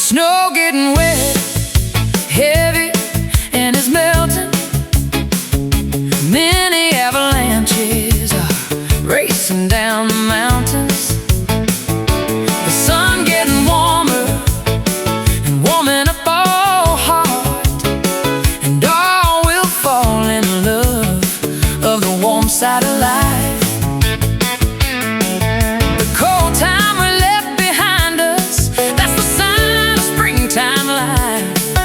Snow getting wet, heavy, and it's melting. Many avalanches are racing down the mountains. The sun getting warmer and warming up our heart, and all will fall in love of the warm side of life. The cold time we left behind us, that's the sign of springtime life.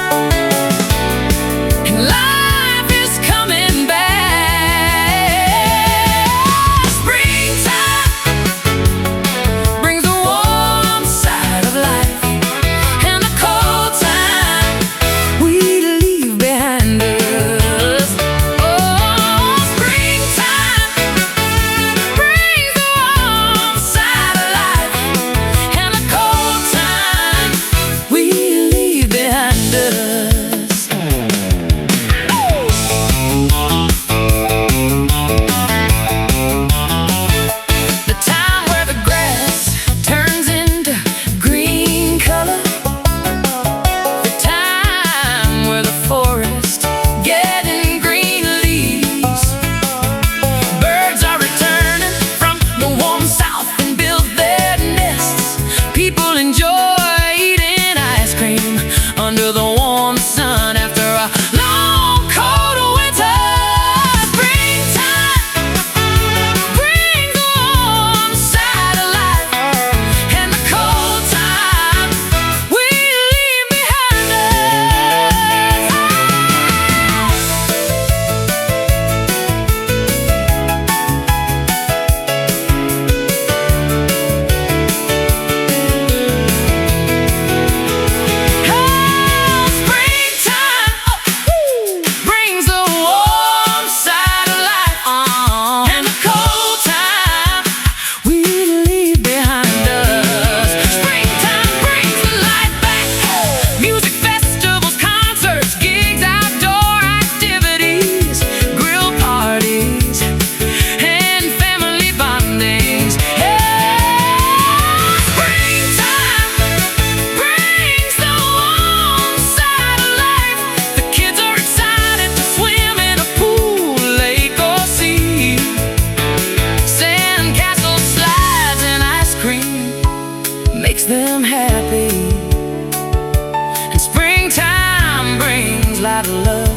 And life is coming back. Springtime brings the warm side of life, and the cold time we leave behind us. Oh, springtime brings the warm side of life, and the cold time we leave behind us. The time where the grass turns into green color, the time where the forest getting green leaves. Birds are returning from the warm south and build their nests. People enjoy eating ice cream under the warm sun after a long cold winter. Springtime brings the warm side of life, and the cold time we leave behind us. Oh, springtime brings the warm side of life, and the cold time we leave behind us. Springtime brings the life back. Music festivals, concerts, gigs, outdoor activities, grill parties, and family bondings. Yeah, springtime brings the warm side of life. The kids are excited to swim in a pool, lake, or sea. Sand castles, slides, and ice cream makes them happy. And springtime brings a lot of love.